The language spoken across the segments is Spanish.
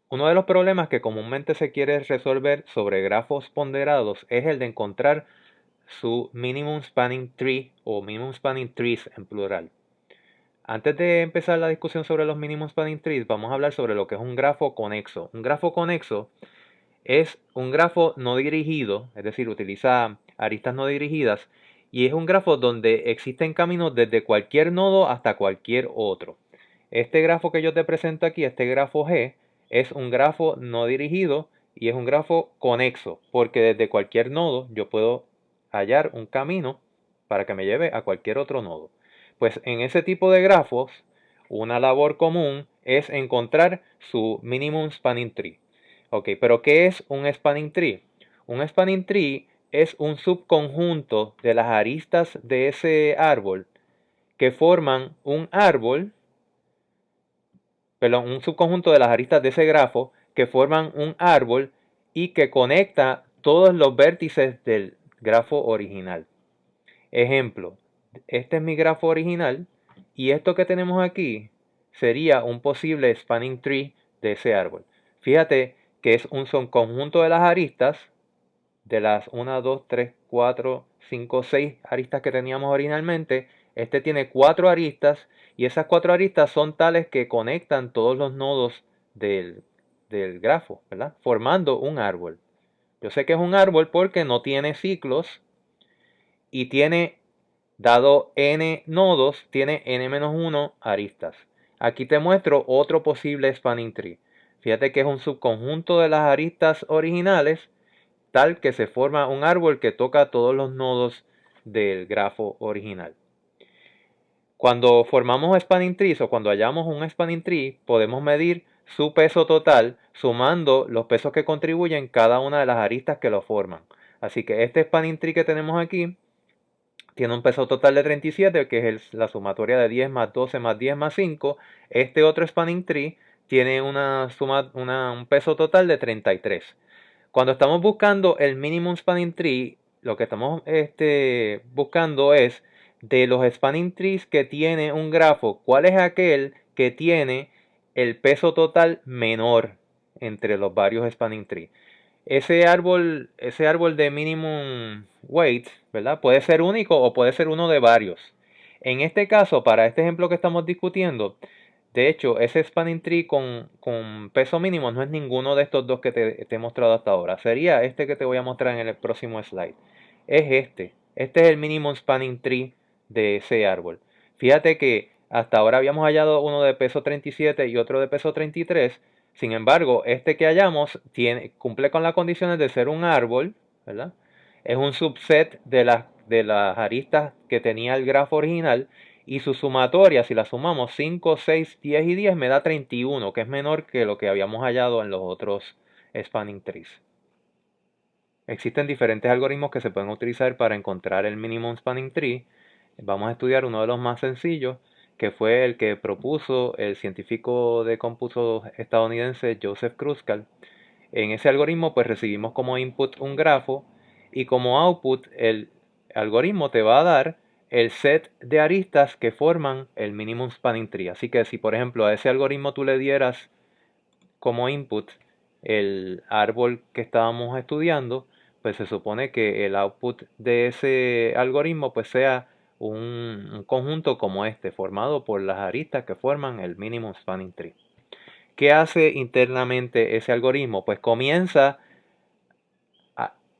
Uno de los problemas que comúnmente se quiere resolver sobre grafos ponderados es el de encontrar su minimum spanning tree o minimum spanning trees en plural. Antes de empezar la discusión sobre los minimum spanning trees, vamos a hablar sobre lo que es un grafo conexo. Un grafo conexo es un grafo no dirigido, es decir, utiliza aristas no dirigidas, y es un grafo donde existen caminos desde cualquier nodo hasta cualquier otro. Este grafo que yo te presento aquí, este grafo G, es un grafo no dirigido y es un grafo conexo, porque desde cualquier nodo yo puedo hallar un camino para que me lleve a cualquier otro nodo. Pues en ese tipo de grafos, una labor común es encontrar su minimum spanning tree. Ok, pero ¿qué es un spanning tree? Un spanning tree es un subconjunto de las aristas de ese árbol que forman un árbol, perdón, un subconjunto de las aristas de ese grafo que forman un árbol y que conecta todos los vértices del grafo original. Ejemplo, este es mi grafo original y esto que tenemos aquí sería un posible spanning tree de ese árbol. Fíjate que es un subconjunto de las aristas, de las 1, 2, 3, 4, 5, 6 aristas que teníamos originalmente. Este tiene 4 aristas y esas 4 aristas son tales que conectan todos los nodos del grafo, ¿verdad? Formando un árbol. Yo sé que es un árbol porque no tiene ciclos y tiene, dado n nodos, tiene n-1 aristas. Aquí te muestro otro posible spanning tree. Fíjate que es un subconjunto de las aristas originales, tal que se forma un árbol que toca todos los nodos del grafo original. Cuando formamos spanning trees o cuando hallamos un spanning tree, podemos medir su peso total sumando los pesos que contribuyen cada una de las aristas que lo forman. Así que este spanning tree que tenemos aquí tiene un peso total de 37, que es la sumatoria de 10 más 12 más 10 más 5. Este otro spanning tree tiene un peso total de 33. Cuando estamos buscando el minimum spanning tree, lo que estamos buscando es de los spanning trees que tiene un grafo, cuál es aquel que tiene el peso total menor entre los varios spanning trees. Ese árbol de minimum weight, ¿verdad? Puede ser único o puede ser uno de varios. En este caso, para este ejemplo que estamos discutiendo, de hecho, ese spanning tree con peso mínimo no es ninguno de estos dos que te he mostrado hasta ahora. Sería este que te voy a mostrar en el próximo slide. Es este. Este es el minimum spanning tree de ese árbol. Fíjate que hasta ahora habíamos hallado uno de peso 37 y otro de peso 33. Sin embargo, este que hallamos cumple con las condiciones de ser un árbol, ¿verdad? Es un subset de las aristas que tenía el grafo original y su sumatoria, si la sumamos 5, 6, 10 y 10, me da 31, que es menor que lo que habíamos hallado en los otros spanning trees. Existen diferentes algoritmos que se pueden utilizar para encontrar el minimum spanning tree. Vamos a estudiar uno de los más sencillos, que fue el que propuso el científico de cómputo estadounidense Joseph Kruskal. En ese algoritmo pues recibimos como input un grafo y como output el algoritmo te va a dar el set de aristas que forman el minimum spanning tree. Así que si por ejemplo a ese algoritmo tú le dieras como input el árbol que estábamos estudiando, pues se supone que el output de ese algoritmo pues sea un conjunto como este, formado por las aristas que forman el minimum spanning tree. ¿Qué hace internamente ese algoritmo? Pues comienza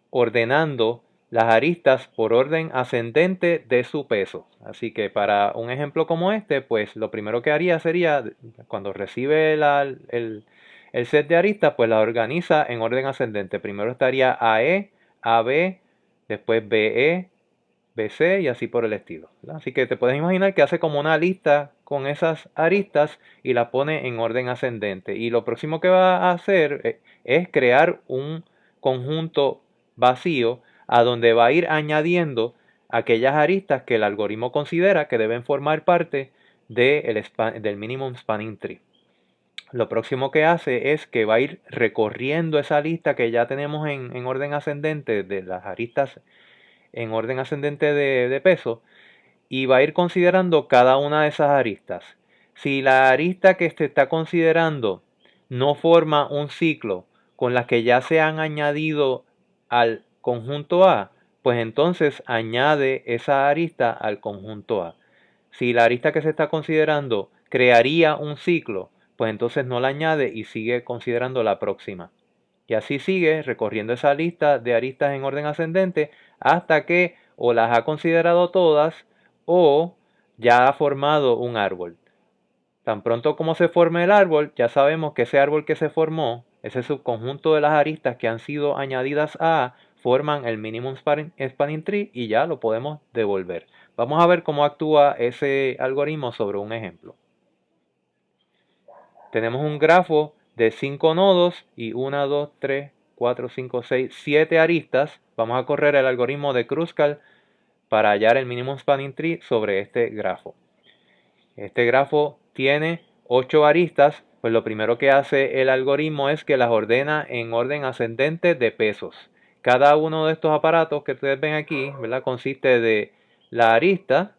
ordenando las aristas por orden ascendente de su peso. Así que para un ejemplo como este, pues lo primero que haría sería, cuando recibe el set de aristas, pues la organiza en orden ascendente. Primero estaría AE, AB, después BE, BC y así por el estilo, ¿verdad? Así que te puedes imaginar que hace como una lista con esas aristas y la pone en orden ascendente. Y lo próximo que va a hacer es crear un conjunto vacío a donde va a ir añadiendo aquellas aristas que el algoritmo considera que deben formar parte del minimum spanning tree. Lo próximo que hace es que va a ir recorriendo esa lista que ya tenemos en orden ascendente de las aristas en orden ascendente de peso y va a ir considerando cada una de esas aristas. Si la arista que se está considerando no forma un ciclo con las que ya se han añadido al conjunto A, pues entonces añade esa arista al conjunto A. Si la arista que se está considerando crearía un ciclo, pues entonces no la añade y sigue considerando la próxima. Y así sigue recorriendo esa lista de aristas en orden ascendente hasta que o las ha considerado todas o ya ha formado un árbol. Tan pronto como se forme el árbol, ya sabemos que ese árbol que se formó, ese subconjunto de las aristas que han sido añadidas a A, forman el minimum spanning tree y ya lo podemos devolver. Vamos a ver cómo actúa ese algoritmo sobre un ejemplo. Tenemos un grafo de 5 nodos y 1, 2, 3, 4, 5, 6, 7 aristas. Vamos a correr el algoritmo de Kruskal para hallar el minimum spanning tree sobre este grafo. Este grafo tiene 8 aristas, pues lo primero que hace el algoritmo es que las ordena en orden ascendente de pesos. Cada uno de estos aparatos que ustedes ven aquí, ¿verdad?, consiste de la arista,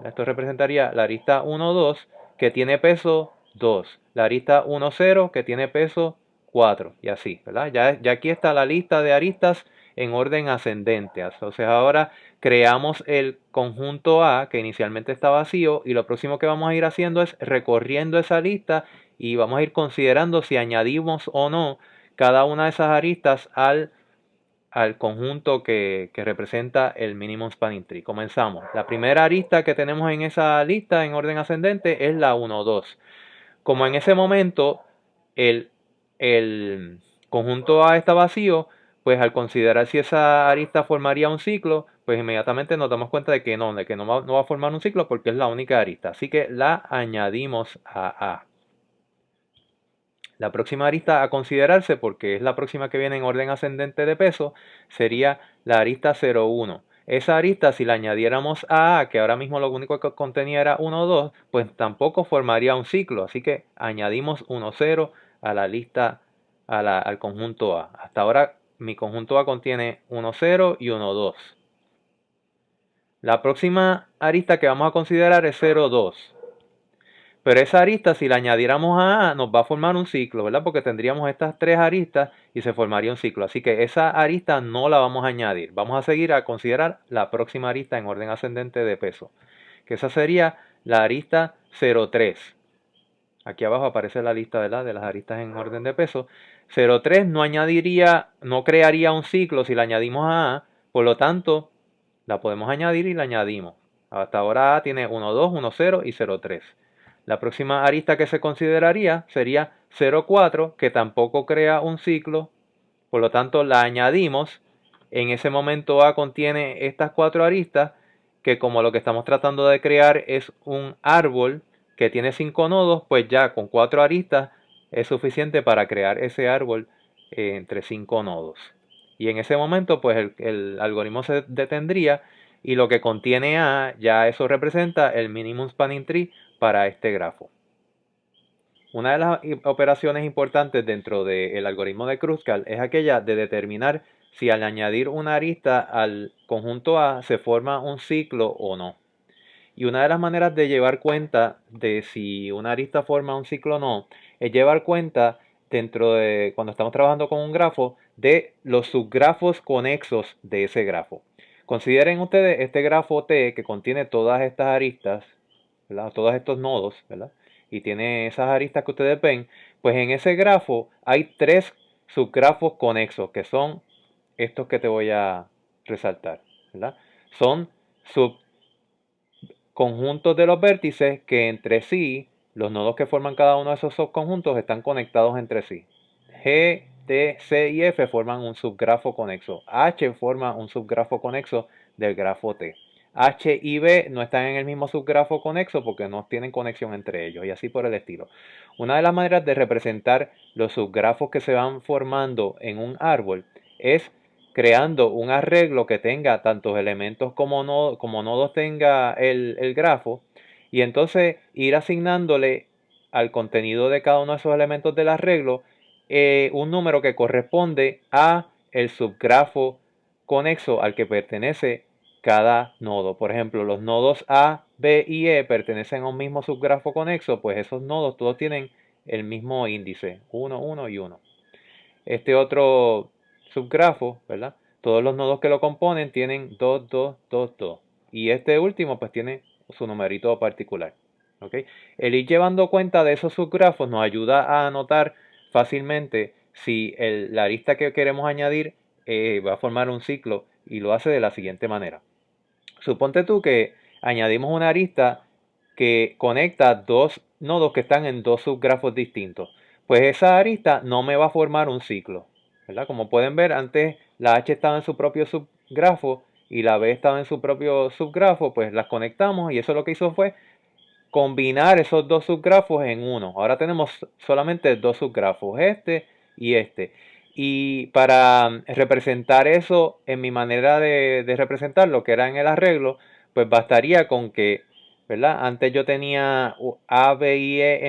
esto representaría la arista 1, 2, que tiene peso 2, la arista 1, 0, que tiene peso 4, y así, ¿verdad? Ya aquí está la lista de aristas en orden ascendente. Entonces ahora creamos el conjunto A que inicialmente está vacío y lo próximo que vamos a ir haciendo es recorriendo esa lista y vamos a ir considerando si añadimos o no cada una de esas aristas al conjunto que representa el minimum spanning tree. Comenzamos. La primera arista que tenemos en esa lista en orden ascendente es la 1, 2. Como en ese momento el, el conjunto A está vacío, pues al considerar si esa arista formaría un ciclo, pues inmediatamente nos damos cuenta de que no va a formar un ciclo porque es la única arista. Así que la añadimos a A. La próxima arista a considerarse, porque es la próxima que viene en orden ascendente de peso, sería la arista 0,1. Esa arista, si la añadiéramos a A, que ahora mismo lo único que contenía era 1, 2, pues tampoco formaría un ciclo. Así que añadimos 1, 0 a la lista, al conjunto A. Hasta ahora mi conjunto A contiene 1, 0 y 1, 2. La próxima arista que vamos a considerar es 0, 2. Pero esa arista, si la añadiéramos a A, nos va a formar un ciclo, ¿verdad? Porque tendríamos estas tres aristas y se formaría un ciclo. Así que esa arista no la vamos a añadir. Vamos a seguir a considerar la próxima arista en orden ascendente de peso, que esa sería la arista 0,3. Aquí abajo aparece la lista, ¿verdad?, de las aristas en orden de peso. 0,3 no crearía un ciclo si la añadimos a A, por lo tanto, la podemos añadir y la añadimos. Hasta ahora A tiene 1, 2, 1, 0 y 0,3. La próxima arista que se consideraría sería 0,4, que tampoco crea un ciclo, por lo tanto la añadimos. En ese momento A contiene estas 4 aristas, que como lo que estamos tratando de crear es un árbol que tiene 5 nodos, pues ya con 4 aristas es suficiente para crear ese árbol entre 5 nodos. Y en ese momento pues el algoritmo se detendría y lo que contiene A, ya eso representa el minimum spanning tree para este grafo. Una de las operaciones importantes dentro del algoritmo de Kruskal es aquella de determinar si al añadir una arista al conjunto A se forma un ciclo o no. Y una de las maneras de llevar cuenta de si una arista forma un ciclo o no es llevar cuenta dentro de cuando estamos trabajando con un grafo de los subgrafos conexos de ese grafo. Consideren ustedes este grafo T que contiene todas estas aristas, ¿verdad?, todos estos nodos, ¿verdad?, y tiene esas aristas que ustedes ven. Pues en ese grafo hay 3 subgrafos conexos que son estos que te voy a resaltar, ¿verdad? Son subconjuntos de los vértices que entre sí, los nodos que forman cada uno de esos subconjuntos están conectados entre sí. G, T, C y F forman un subgrafo conexo. H forma un subgrafo conexo del grafo T. H y B no están en el mismo subgrafo conexo porque no tienen conexión entre ellos y así por el estilo. Una de las maneras de representar los subgrafos que se van formando en un árbol es creando un arreglo que tenga tantos elementos como nodos tenga el grafo, y entonces ir asignándole al contenido de cada uno de esos elementos del arreglo un número que corresponde a el subgrafo conexo al que pertenece cada nodo. Por ejemplo, los nodos A, B y E pertenecen a un mismo subgrafo conexo, pues esos nodos todos tienen el mismo índice, 1, 1 y 1. Este otro subgrafo, ¿verdad? Todos los nodos que lo componen tienen 2, 2, 2, 2. Y este último pues tiene su numerito particular. ¿Ok? El ir llevando cuenta de esos subgrafos nos ayuda a notar fácilmente si la arista que queremos añadir va a formar un ciclo, y lo hace de la siguiente manera. Suponte tú que añadimos una arista que conecta dos nodos que están en dos subgrafos distintos. Pues esa arista no me va a formar un ciclo, ¿verdad? Como pueden ver, antes la H estaba en su propio subgrafo y la B estaba en su propio subgrafo, pues las conectamos y eso lo que hizo fue combinar esos dos subgrafos en uno. Ahora tenemos solamente dos subgrafos, este y este. Y para representar eso en mi manera de representar lo que era en el arreglo, pues bastaría con que, ¿verdad? Antes yo tenía A, B y E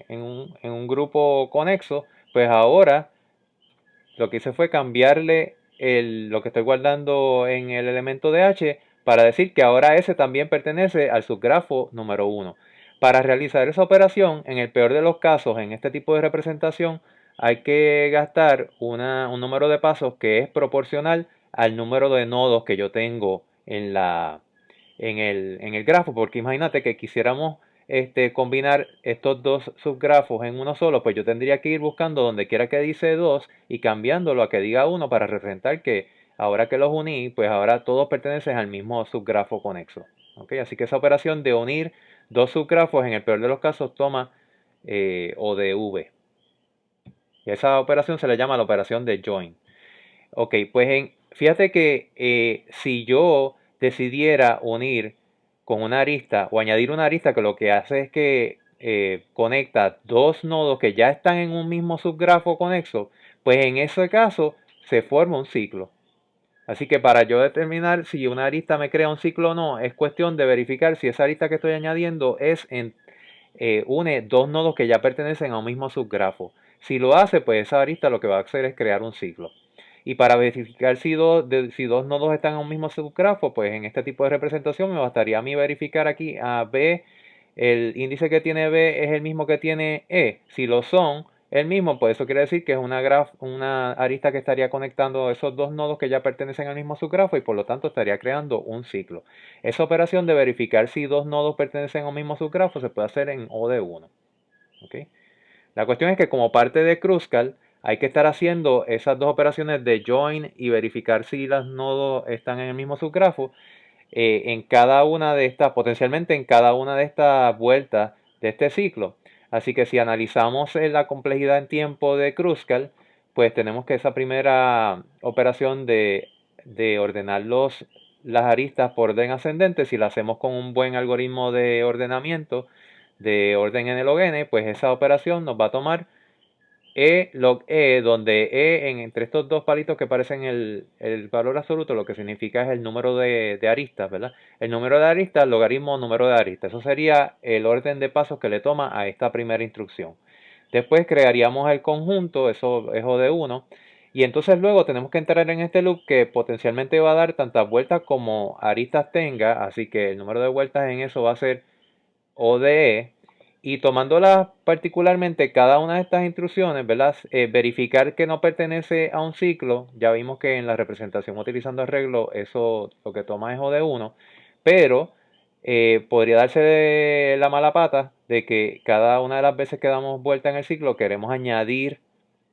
en un grupo conexo, pues ahora lo que hice fue cambiarle lo que estoy guardando en el elemento de H para decir que ahora ese también pertenece al subgrafo número 1. Para realizar esa operación, en el peor de los casos, en este tipo de representación, hay que gastar un número de pasos que es proporcional al número de nodos que yo tengo en el grafo, porque imagínate que quisiéramos combinar estos dos subgrafos en uno solo, pues yo tendría que ir buscando donde quiera que dice 2 y cambiándolo a que diga 1 para representar que ahora que los uní, pues ahora todos pertenecen al mismo subgrafo conexo. ¿Okay? Así que esa operación de unir dos subgrafos en el peor de los casos toma O de V. Y esa operación se le llama la operación de join. Ok, pues fíjate que si yo decidiera unir con una arista o añadir una arista que lo que hace es que conecta dos nodos que ya están en un mismo subgrafo conexo, pues en ese caso se forma un ciclo. Así que para yo determinar si una arista me crea un ciclo o no, es cuestión de verificar si esa arista que estoy añadiendo une dos nodos que ya pertenecen a un mismo subgrafo. Si lo hace, pues esa arista lo que va a hacer es crear un ciclo. Y para verificar si dos nodos están en un mismo subgrafo, pues en este tipo de representación me bastaría a mí verificar aquí a B, el índice que tiene B es el mismo que tiene E. Si lo son, el mismo, pues eso quiere decir que es una arista que estaría conectando esos dos nodos que ya pertenecen al mismo subgrafo y por lo tanto estaría creando un ciclo. Esa operación de verificar si dos nodos pertenecen a un mismo subgrafo se puede hacer en O de 1. ¿Okay? La cuestión es que como parte de Kruskal hay que estar haciendo esas dos operaciones de join y verificar si los nodos están en el mismo subgrafo en cada una de estas, potencialmente en cada una de estas vueltas de este ciclo. Así que si analizamos la complejidad en tiempo de Kruskal, pues tenemos que esa primera operación de ordenar las aristas por orden ascendente, si la hacemos con un buen algoritmo de ordenamiento de orden n log n, pues esa operación nos va a tomar E log E, donde entre estos dos palitos que parecen el valor absoluto, lo que significa es el número de aristas, ¿verdad? El número de aristas, logaritmo número de aristas. Eso sería el orden de pasos que le toma a esta primera instrucción. Después crearíamos el conjunto, eso es O de 1. Y entonces luego tenemos que entrar en este loop que potencialmente va a dar tantas vueltas como aristas tenga. Así que el número de vueltas en eso va a ser O de E. Y tomándolas particularmente cada una de estas instrucciones, ¿verdad? Verificar que no pertenece a un ciclo. Ya vimos que en la representación utilizando arreglo, eso lo que toma es O de 1. Pero podría darse la mala pata de que cada una de las veces que damos vuelta en el ciclo queremos añadir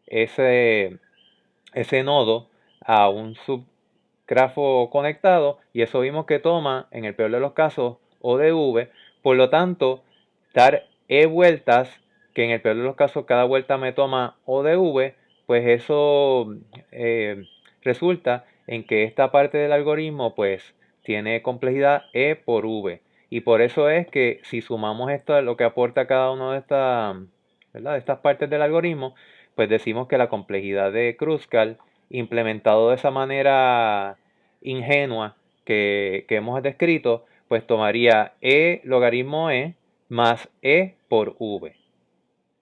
ese, ese nodo a un subgrafo conectado. Y eso vimos que toma, en el peor de los casos, O de V. Por lo tanto, dar E vueltas, que en el peor de los casos cada vuelta me toma O de V, pues eso resulta en que esta parte del algoritmo pues tiene complejidad E por V. Y por eso es que si sumamos esto, lo que aporta cada una de ¿verdad? De estas partes del algoritmo, pues decimos que la complejidad de Kruskal, implementado de esa manera ingenua que hemos descrito, pues tomaría E logaritmo E más E por V.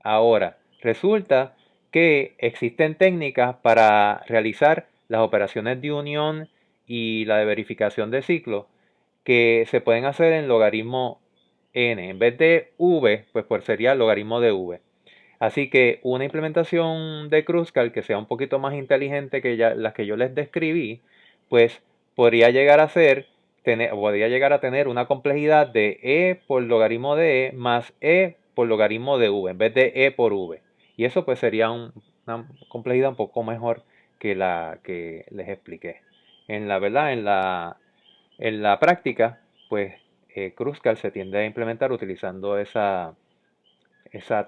Ahora, resulta que existen técnicas para realizar las operaciones de unión y la de verificación de ciclo que se pueden hacer en logaritmo n. En vez de v, pues sería logaritmo de v. Así que una implementación de Kruskal que sea un poquito más inteligente que las que yo les describí, pues podría llegar a tener una complejidad de e por logaritmo de e más e por logaritmo de v, en vez de e por v. Y eso pues sería una complejidad un poco mejor que la que les expliqué. En la verdad, en la práctica, pues Kruskal se tiende a implementar utilizando esa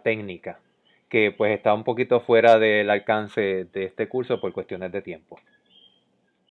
técnica que pues está un poquito fuera del alcance de este curso por cuestiones de tiempo.